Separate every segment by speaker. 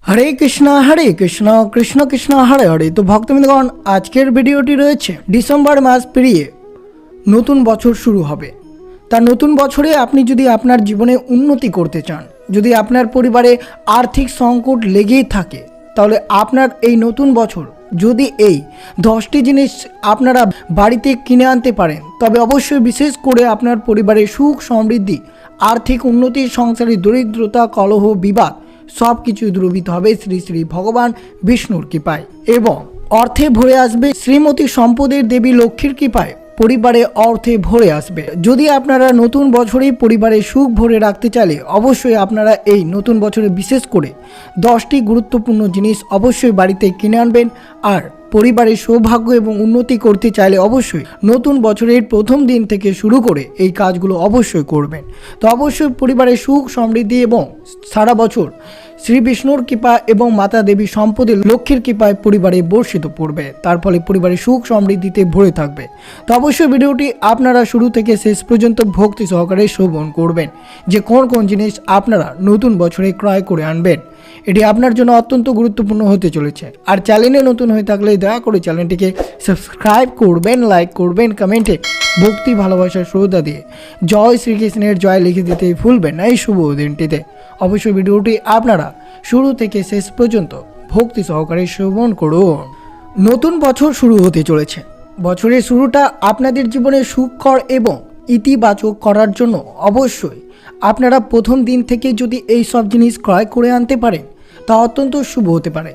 Speaker 1: হরে কৃষ্ণ কৃষ্ণ কৃষ্ণ হরে হরে। তো ভক্তবৃন্দগণ, আজকের ভিডিওটি রয়েছে ডিসেম্বর মাস পেরিয়ে নতুন বছর শুরু হবে। তা নতুন বছরে আপনি যদি আপনার জীবনে উন্নতি করতে চান, যদি আপনার পরিবারে আর্থিক সংকট লেগেই থাকে, তাহলে আপনার এই নতুন বছর যদি এই 10টি জিনিস আপনারা বাড়িতে কিনে আনতে পারেন, তবে অবশ্যই বিশেষ করে আপনার পরিবারে সুখ সমৃদ্ধি, আর্থিক উন্নতি, সংসারে দরিদ্রতা, কলহ, বিবাদ সব কিছু দূরীভূত হবে শ্রী শ্রী ভগবান বিষ্ণুর কৃপায়, এবং অর্থে ভরে আসবে শ্রীমতী সম্পদের দেবী লক্ষ্মীর কৃপায়। পরিবারে অর্থে ভরে আসবে। যদি আপনারা নতুন বছরেই পরিবারে সুখ ভরে রাখতে চাইলে অবশ্যই আপনারা এই নতুন বছরে বিশেষ করে 10টি গুরুত্বপূর্ণ জিনিস অবশ্যই বাড়িতে কিনে আনবেন। আর পরিবারের সৌভাগ্য এবং উন্নতি করতে চাইলে অবশ্যই নতুন বছরের প্রথম দিন থেকে শুরু করে এই কাজগুলো অবশ্যই করবেন। তো অবশ্যই পরিবারের সুখ সমৃদ্ধি এবং সারা বছর শ্রী বিষ্ণুর কৃপা এবং মাতা দেবী সম্পদের লক্ষ্মীর কৃপায় পরিবারে বর্ষিত পড়বে। তার ফলে পরিবারের সুখ সমৃদ্ধিতে ভরে থাকবে। তো অবশ্যই ভিডিওটি আপনারা শুরু থেকে শেষ পর্যন্ত ভক্তি সহকারে শ্রবণ করবেন যে কোন কোন জিনিস আপনারা নতুন বছরে ক্রয় করে আনবেন। এটি আপনার জন্য অত্যন্ত গুরুত্বপূর্ণ হতে চলেছে। আর চ্যানেলে নতুন হয়ে থাকলে দয়া করে চ্যানেলটিকে সাবস্ক্রাইব করবেন, লাইক করবেন, কমেন্টে ভক্তি ভালোবাসার শ্রদ্ধা দিয়ে জয় শ্রীকৃষ্ণের জয় লিখে দিতে ভুলবেন না এই শুভ দিনটিতে। অবশ্যই ভিডিওটি আপনারা শুরু থেকে শেষ পর্যন্ত ভক্তি সহকারে শ্রবণ করুন। নতুন বছর শুরু হতে চলেছে। বছরের শুরুটা আপনাদের জীবনে সুখকর এবং ইতিবাচক করার জন্য অবশ্যই আপনারা প্রথম দিন থেকে যদি এই সব জিনিস ক্রয় করে আনতে পারেন তা অত্যন্ত শুভ হতে পারে।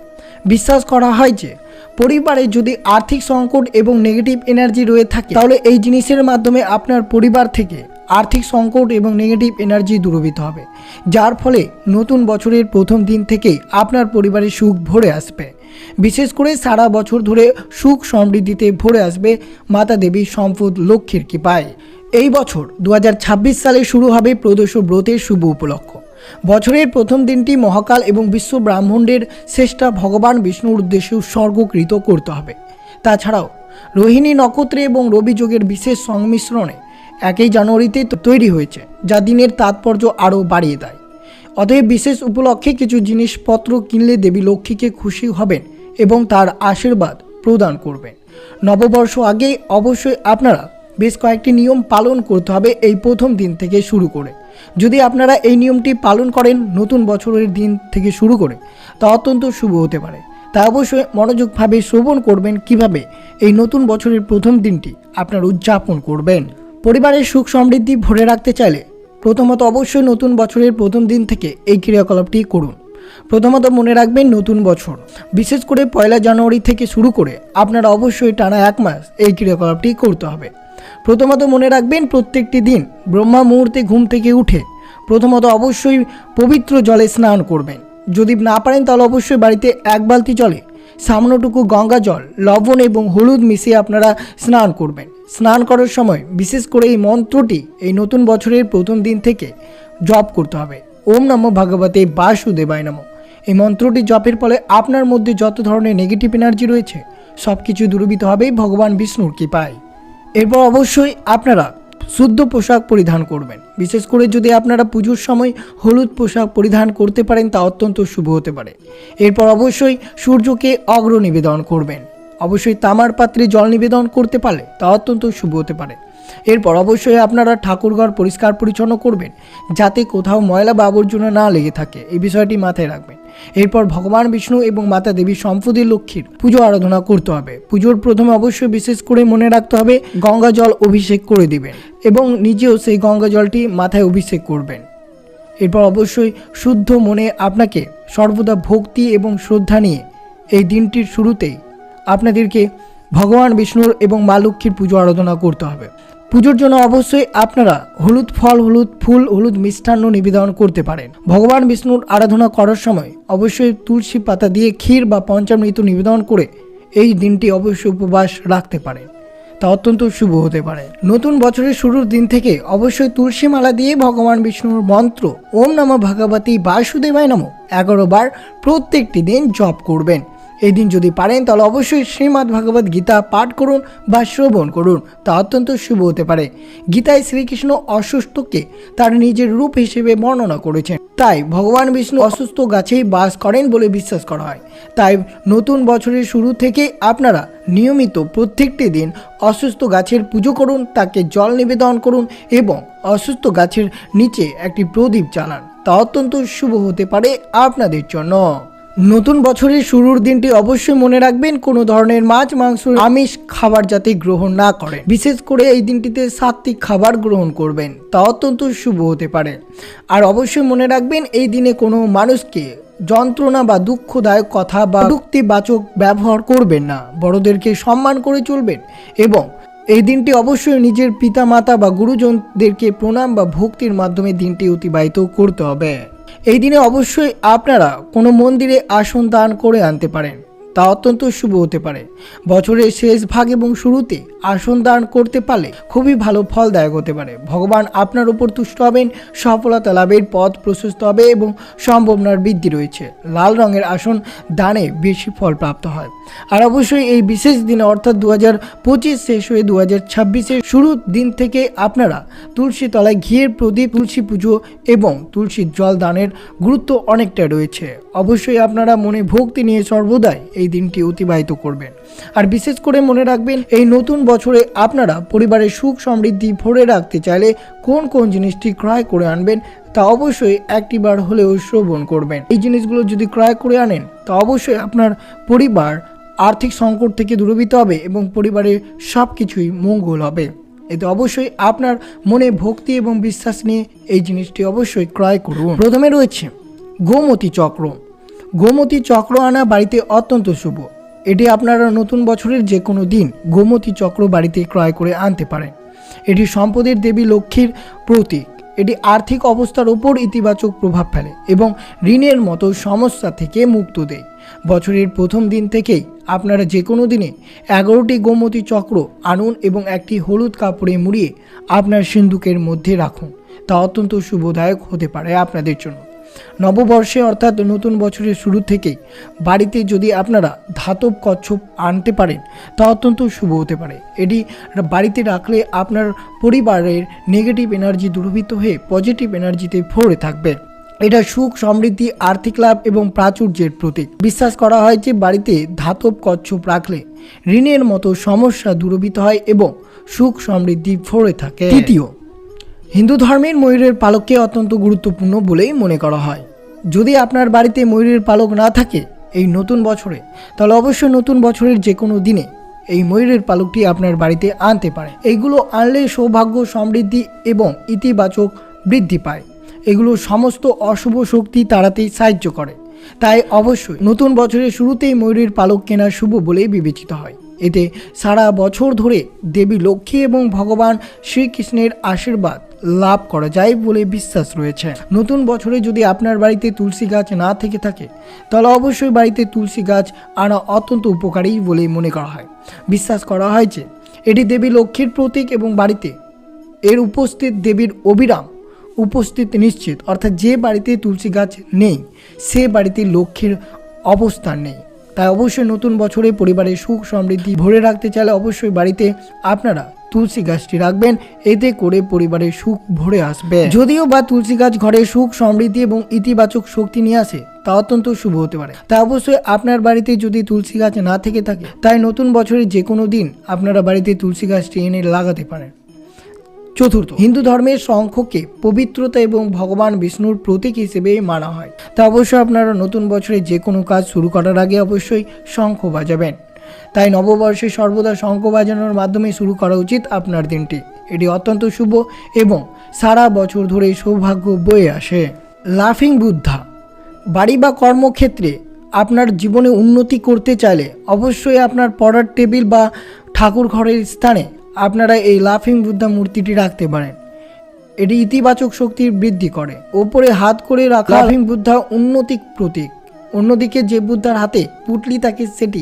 Speaker 1: বিশ্বাস করা হয় যে পরিবারে যদি আর্থিক সংকট এবং নেগেটিভ এনার্জি রয়ে থাকে, তাহলে এই জিনিসের মাধ্যমে আপনার পরিবার থেকে আর্থিক সংকট এবং নেগেটিভ এনার্জি দূরীভূত হবে, যার ফলে নতুন বছরের প্রথম দিন থেকেই আপনার পরিবারে সুখ ভরে আসবে। বিশেষ করে সারা বছর ধরে সুখ সমৃদ্ধিতে ভরে আসবে মাতা দেবী সম্পদ লক্ষ্মীর কৃপায়। এই বছর 2026 সালে শুরু হবে প্রদোষ ব্রতের শুভ উপলক্ষ। বছরের প্রথম দিনটি মহাকাল এবং বিশ্ব ব্রাহ্মণের শ্রেষ্ঠা ভগবান বিষ্ণুর উদ্দেশ্যে উৎসর্গকৃত করতে হবে। তাছাড়াও রোহিণী নক্ষত্রে এবং রবি যোগের বিশেষ সংমিশ্রণে 1 জানুয়ারিতে তৈরি হয়েছে, যা দিনের তাৎপর্য আরও বাড়িয়ে দেয়। অতএব বিশেষ উপলক্ষে কিছু জিনিসপত্র কিনলে দেবী লক্ষ্মীকে খুশি হবেন এবং তার আশীর্বাদ প্রদান করবেন। নববর্ষ আগে অবশ্যই আপনারা বেশ কয়েকটি নিয়ম পালন করতে হবে এই প্রথম দিন থেকে শুরু করে। যদি আপনারা এই নিয়মটি পালন করেন নতুন বছরের দিন থেকে শুরু করে, তা অত্যন্ত শুভ হতে পারে। তাই অবশ্যই মনোযোগভাবে শ্রবণ করবেন কিভাবে এই নতুন বছরের প্রথম দিনটি আপনারা উদযাপন করবেন। পরিবারের সুখ সমৃদ্ধি ভরে রাখতে চাইলে প্রথমত অবশ্যই নতুন বছরের প্রথম দিন থেকে এই ক্রিয়াকলাপটি করুন। প্রথমত মনে রাখবেন নতুন বছর বিশেষ করে 1 জানুয়ারি থেকে শুরু করে আপনারা অবশ্যই টানা 1 মাস এই ক্রিয়াকলাপটি করতে হবে। প্রথমত মনে রাখবেন প্রত্যেকটি দিন ব্রহ্মা মুহূর্তে ঘুম থেকে উঠে প্রথমত অবশ্যই পবিত্র জলে স্নান করবেন। যদি না পারেন তাহলে অবশ্যই বাড়িতে 1 বালতি জলে সামান্যটুকু গঙ্গা জল, লবণ এবং হলুদ মিশিয়ে আপনারা স্নান করবেন। স্নান করার সময় বিশেষ করে এই মন্ত্রটি এই নতুন বছরের প্রথম দিন থেকে জপ করতে হবে। ওম নমো ভগবতে বাসুদেবায় নমঃ। এই মন্ত্রটি জপের ফলে আপনার মধ্যে যত ধরনের নেগেটিভ এনার্জি রয়েছে সব কিছু দূরীভূত হবে ভগবান বিষ্ণুর কৃপায়। এরপর অবশ্যই আপনারা শুদ্ধ পোশাক পরিধান করবেন। বিশেষ করে যদি আপনারা পুজোর সময় হলুদ পোশাক পরিধান করতে পারেন তা অত্যন্ত শুভ হতে পারে। এরপর অবশ্যই সূর্যকে অর্ঘ্য নিবেদন করবেন। অবশ্যই তামার পাত্রে জল নিবেদন করতে পারলে তা অত্যন্ত শুভ হতে পারে। এরপর অবশ্যই আপনারা ঠাকুরঘর পরিষ্কার পরিচ্ছন্ন করবেন যাতে কোথাও ময়লা বা আবর্জনা না লেগে থাকে, এই বিষয়টি মাথায় রাখবেন। এরপর ভগবান বিষ্ণু এবং মাতা দেবী সম্পদের লক্ষ্মীর পুজো আরাধনা করতে হবে। পুজোর প্রথমে অবশ্যই বিশেষ করে মনে রাখতে হবে গঙ্গা জল অভিষেক করে দিবেন এবং নিজেও সেই গঙ্গা জলটি মাথায় অভিষেক করবেন। এরপর অবশ্যই শুদ্ধ মনে আপনাকে সর্বদা ভক্তি এবং শ্রদ্ধা নিয়ে এই দিনটির শুরুতেই আপনাদেরকে ভগবান বিষ্ণুর এবং মা লক্ষ্মীর পুজো আরাধনা করতে হবে। পুজোর জন্য অবশ্যই আপনারা হলুদ ফল, হলুদ ফুল, হলুদ মিষ্টান্ন নিবেদন করতে পারেন। ভগবান বিষ্ণুর আরাধনা করার সময় অবশ্যই তুলসী পাতা দিয়ে ক্ষীর বা পঞ্চামৃত নিবেদন করে এই দিনটি অবশ্যই উপবাস রাখতে পারেন, তা অত্যন্ত শুভ হতে পারে। নতুন বছরের শুরুর দিন থেকে অবশ্যই তুলসী মালা দিয়ে ভগবান বিষ্ণুর মন্ত্র ওম নমঃ ভগবতে বাসুদেবায় নমঃ 11 বার প্রত্যেকটি দিন জপ করবেন। এই দিন যদি পারেন তাহলে অবশ্যই শ্রীমদ্ ভগবদ গীতা পাঠ করুন বা শ্রবণ করুন, তা অত্যন্ত শুভ হতে পারে। গীতায় শ্রীকৃষ্ণ অসুস্থকে তার নিজের রূপ হিসেবে বর্ণনা করেছেন, তাই ভগবান বিষ্ণু অসুস্থ গাছেই বাস করেন বলে বিশ্বাস করা হয়। তাই নতুন বছরের শুরু থেকে আপনারা নিয়মিত প্রত্যেকটি দিন অসুস্থ গাছের পুজো করুন, তাকে জল নিবেদন করুন এবং অসুস্থ গাছের নিচে একটি প্রদীপ জ্বালান, তা অত্যন্ত শুভ হতে পারে আপনাদের জন্য। নতুন বছরের শুরুর দিনটি অবশ্যই মনে রাখবেন কোনো ধরনের মাছ মাংস আমিষ খাবার যাতে গ্রহণ না করেন। বিশেষ করে এই দিনটিতে সাত্বিক খাবার গ্রহণ করবেন, তা অত্যন্ত শুভ হতে পারে। আর অবশ্যই মনে রাখবেন এই দিনে কোনো মানুষকে যন্ত্রণা বা দুঃখদায়ক কথা বা যুক্তিবাচক ব্যবহার করবেন না, বড়দেরকে সম্মান করে চলবেন এবং এই দিনটি অবশ্যই নিজের পিতামাতা বা গুরুজনদেরকে প্রণাম বা ভক্তির মাধ্যমে দিনটি অতিবাহিত করতে হবে। এই দিনে অবশ্যই আপনারা কোনো মন্দিরে আসন দান করে আনতে পারেন, তা অত্যন্ত শুভ হতে পারে। বছরের শেষ ভাগ এবং শুরুতে আসন দান করতে পারলে খুবই ভালো ফলদায়ক হতে পারে। ভগবান আপনার উপর তুষ্ট হবেন, সফলতা লাভের পথ প্রশস্ত হবে এবং সম্ভাবনার বৃদ্ধি রয়েছে। লাল রঙের আসন দানে বেশি ফল প্রাপ্ত হয়। আর অবশ্যই এই বিশেষ দিনে অর্থাৎ 2025 শেষ হয়ে 2026-এর শুরুর দিন থেকে আপনারা তুলসী তলায় ঘিয়ের প্রদীপ, তুলসী পুজো এবং তুলসীর জল দানের গুরুত্ব অনেকটা রয়েছে। অবশ্যই আপনারা মনে ভক্তি নিয়ে সর্বদাই এই দিনটি অতিবাহিত করবেন। আর বিশেষ করে মনে রাখবেন এই নতুন বছরে আপনারা পরিবারের সুখ সমৃদ্ধি ভরে রাখতে চাইলে কোন কোন জিনিসটি ক্রয় করে আনবেন তা অবশ্যই একটিবার হলেও শ্রবণ করবেন। এই জিনিসগুলো যদি ক্রয় করে আনেন তা অবশ্যই আপনার পরিবার আর্থিক সংকট থেকে দূরীভূত হবে এবং পরিবারের সব কিছুই মঙ্গল হবে। এতে অবশ্যই আপনার মনে ভক্তি এবং বিশ্বাস নিয়ে এই জিনিসটি অবশ্যই ক্রয় করুন। প্রথমে রয়েছে গোমতী চক্র। গোমতী চক্র আনা বাড়িতে অত্যন্ত শুভ। এটি আপনারা নতুন বছরের যে কোনো দিন গোমতী চক্র বাড়িতে ক্রয় করে আনতে পারেন। এটি সম্পদের দেবী লক্ষ্মীর প্রতীক। এটি আর্থিক অবস্থার উপর ইতিবাচক প্রভাব ফেলে এবং ঋণের মতো সমস্যা থেকে মুক্ত দেয়। বছরের প্রথম দিন থেকেই আপনারা যে কোনো দিনে 11টি গোমতী চক্র আনুন এবং একটি হলুদ কাপড়ে মুড়িয়ে আপনার সিন্দুকের মধ্যে রাখুন, তা অত্যন্ত শুভদায়ক হতে পারে আপনাদের জন্য। নববর্ষে অর্থাৎ নতুন বছরের শুরু থেকেই বাড়িতে যদি আপনারা ধাতব কচ্ছপ আনতে পারেন তা অত্যন্ত শুভ হতে পারে। এটি বাড়িতে রাখলে আপনার পরিবারের নেগেটিভ এনার্জি দূরীভূত হয়ে পজিটিভ এনার্জিতে ভরে থাকবে। এটা সুখ সমৃদ্ধি, আর্থিক লাভ এবং প্রাচুর্যের প্রতীক। বিশ্বাস করা হয় যে বাড়িতে ধাতব কচ্ছপ রাখলে ঋণের মতো সমস্যা দূরীভূত হয় এবং সুখ সমৃদ্ধি ভরে থাকে। তৃতীয়, হিন্দু ধর্মের ময়ূরের পালককে অত্যন্ত গুরুত্বপূর্ণ বলেই মনে করা হয়। যদি আপনার বাড়িতে ময়ূরের পালক না থাকে এই নতুন বছরে, তাহলে অবশ্যই নতুন বছরের যে কোনো দিনে এই ময়ূরের পালকটি আপনার বাড়িতে আনতে পারে। এইগুলো আনলে সৌভাগ্য, সমৃদ্ধি এবং ইতিবাচক বৃদ্ধি পায়। এগুলো সমস্ত অশুভ শক্তি তাড়াতে সাহায্য করে। তাই অবশ্যই নতুন বছরের শুরুতেই ময়ূরের পালক কেনা শুভ বলেই বিবেচিত হয়। এতে সারা বছর ধরে দেবী লক্ষ্মী এবং ভগবান শ্রীকৃষ্ণের আশীর্বাদ লাভ করা যায় বলে বিশ্বাস রয়েছে। নতুন বছরে যদি আপনার বাড়িতে তুলসী গাছ না থেকে থাকে তাহলে অবশ্যই বাড়িতে তুলসী গাছ আনা অত্যন্ত উপকারী বলে মনে করা হয়। বিশ্বাস করা হয় যে এটি দেবী লক্ষ্মীর প্রতীক এবং বাড়িতে এর উপস্থিত দেবীর অবিরাম উপস্থিত নিশ্চিত। অর্থাৎ যে বাড়িতে তুলসী গাছ নেই সে বাড়িতে লক্ষ্মীর অবস্থান নেই। তাই অবশ্যই নতুন বছরে পরিবারের সুখ সমৃদ্ধি ভরে রাখতে চাইলে অবশ্যই বাড়িতে আপনারা তুলসী গাছটি রাখবেন, এতে করে পরিবারের সুখ ভরে আসবে। যদিও বা তুলসী গাছ ঘরে সুখ সমৃদ্ধি এবং ইতিবাচক শক্তি নিয়ে আসে তা অত্যন্ত শুভ হতে পারে। তাই অবশ্যই আপনার বাড়িতে যদি তুলসী গাছ না থেকে থাকে তাই নতুন বছরের যে কোনো দিন আপনারা বাড়িতে তুলসী গাছটি এনে লাগাতে পারেন। চতুর্থ, হিন্দু ধর্মের শঙ্খকে পবিত্রতা এবং ভগবান বিষ্ণুর প্রতীক হিসেবে মানা হয়। তা অবশ্যই আপনারা নতুন বছরে যে কোনো কাজ শুরু করার আগে অবশ্যই শঙ্খ বাজাবেন। তাই নববর্ষে সর্বদা শঙ্খ বাজানোর মাধ্যমে শুরু করা উচিত আপনার দিনটি। এটি অত্যন্ত শুভ এবং সারা বছর ধরে সৌভাগ্য বয়ে আসে। লাফিং বুদ্ধা। বাড়ি বা কর্মক্ষেত্রে আপনার জীবনে উন্নতি করতে চাইলে অবশ্যই আপনার পড়ার টেবিল বা ঠাকুর ঘরের স্থানে আপনারা এই লাফিং বুদ্ধা মূর্তিটি রাখতে পারেন। এটি ইতিবাচক শক্তির বৃদ্ধি করে। ওপরে হাত করে রাখা লাফিং বুদ্ধা উন্নতির প্রতীক। অন্যদিকে যে বুদ্ধার হাতে পুটলি থাকে সেটি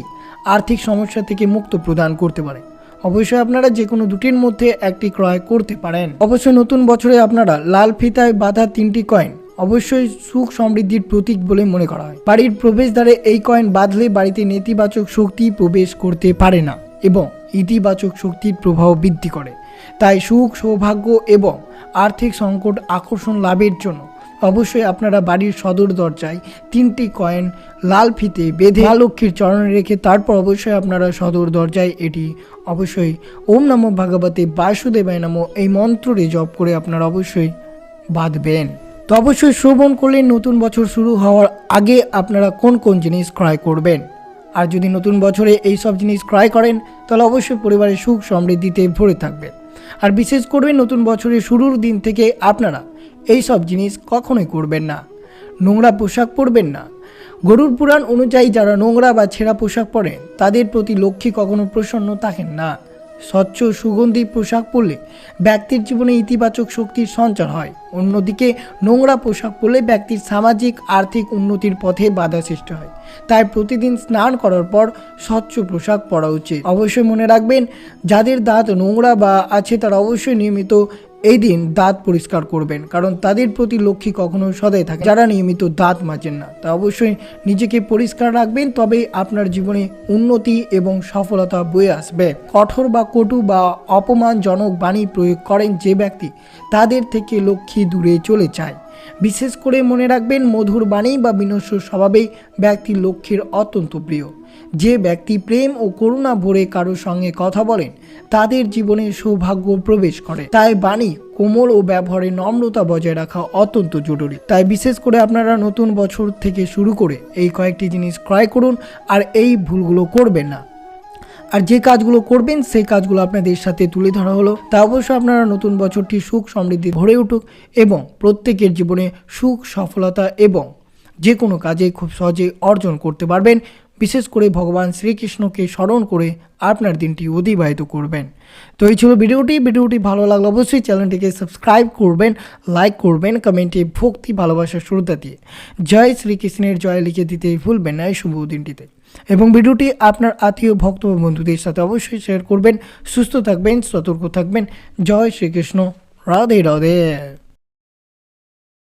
Speaker 1: আর্থিক সমস্যা থেকে মুক্ত প্রদান করতে পারে। অবশ্যই আপনারা যে কোনো দুটির মধ্যে একটি ক্রয় করতে পারেন। অবশ্যই নতুন বছরে আপনারা লাল ফিতায় বাঁধা 3টি কয়েন অবশ্যই সুখ সমৃদ্ধির প্রতীক বলে মনে করা হয়। বাড়ির প্রবেশদ্বারে এই কয়েন বাঁধলে বাড়িতে নেতিবাচক শক্তি প্রবেশ করতে পারে না এবং ইতিবাচক শক্তির প্রভাব বৃদ্ধি করে। তাই সুখ, সৌভাগ্য এবং আর্থিক সংকট আকর্ষণ লাভের জন্য অবশ্যই আপনারা বাড়ির সদর দরজায় 3টি কয়েন লাল ফিতে বেঁধে মা লক্ষ্মীর চরণে রেখে তারপর অবশ্যই আপনারা সদর দরজায় এটি অবশ্যই ওম নমো ভগবতে বাসুদেবায় নমঃ এই মন্ত্রটি জপ করে আপনারা অবশ্যই বাঁধবেন। তো অবশ্যই শ্রবণ করলে নতুন বছর শুরু হওয়ার আগে আপনারা কোন কোন জিনিস ক্রয় করবেন। আর যদি নতুন বছরে এই সব জিনিস ক্রয় করেন তাহলে অবশ্যই পরিবারের সুখ সমৃদ্ধিতে ভরে থাকবে। আর বিশেষ করে নতুন বছরের শুরুর দিন থেকে আপনারা এই সব জিনিস কখনোই করবেন না। নোংরা পোশাক পরবেন না। গরুর পুরাণ অনুযায়ী যারা নোংরা বা ছেঁড়া পোশাক পরেন তাদের প্রতি লক্ষ্মী কখনো প্রসন্ন থাকেন না। স্বচ্ছ সুগন্ধি পোশাক পরলে ব্যক্তির জীবনে ইতিবাচক শক্তির সঞ্চার হয়। অন্যদিকে নোংরা পোশাক পরলে ব্যক্তির সামাজিক আর্থিক উন্নতির পথে বাধা সৃষ্টি হয়। তাই প্রতিদিন স্নান করার পর স্বচ্ছ পোশাক পরা উচিত। অবশ্যই মনে রাখবেন, যাদের দাঁত নোংরা বা আছে তারা অবশ্যই নিয়মিত এই দিন দাঁত পরিষ্কার করবেন, কারণ তাদের প্রতি লক্ষ্মী কখনো সদয় থাকে। যারা নিয়মিত দাঁত মাজেন না তা অবশ্যই নিজেকে পরিষ্কার রাখবেন, তবেই আপনার জীবনে উন্নতি এবং সফলতা বয়ে আসবে। কঠোর বা কটু বা অপমানজনক বাণী প্রয়োগ করেন যে ব্যক্তি, তাদের থেকে লক্ষ্মী দূরে চলে যায়। বিশেষ করে মনে রাখবেন, মধুর বাণী বা বিনস্ব স্বভাবেই ব্যক্তির লক্ষ্মীর অত্যন্ত প্রিয়। যে ব্যক্তি প্রেম ও করুণা ভরে কারোর সঙ্গে কথা বলেন তাদের জীবনে সৌভাগ্য প্রবেশ করে। তাই বাণী কোমল ও ব্যবহারে নম্রতা বজায় রাখা অত্যন্ত জরুরি। তাই বিশেষ করে আপনারা নতুন বছর থেকে শুরু করে এই কয়েকটি জিনিস ক্রয় করুন আর এই ভুলগুলো করবেন না। আর যে কাজগুলো করবেন সেই কাজগুলো আপনাদের সাথে তুলে ধরা হলো। তা অবশ্যই আপনারা নতুন বছরটি সুখ সমৃদ্ধি ভরে উঠুক এবং প্রত্যেকের জীবনে সুখ সফলতা এবং যে কোনো কাজে খুব সহজে অর্জন করতে পারবেন। বিশেষ করে ভগবান শ্রীকৃষ্ণকে স্মরণ করে আপনার দিনটি অতিবাহিত করবেন। তো এই ছিল ভিডিওটি ভালো লাগলে অবশ্যই চ্যানেলটিকে সাবস্ক্রাইব করবেন, লাইক করবেন, কমেন্টে ভক্তি ভালোবাসার শ্রদ্ধা দিয়ে জয় শ্রীকৃষ্ণের জয় লিখে দিতে ভুলবেন না এই শুভ দিনটিতে। এবং ভিডিওটি আপনার আত্মীয় ভক্ত ও বন্ধুদের সাথে অবশ্যই শেয়ার করবেন। সুস্থ থাকবেন, সতর্ক থাকবেন। জয় শ্রীকৃষ্ণ, রাধে রাধে।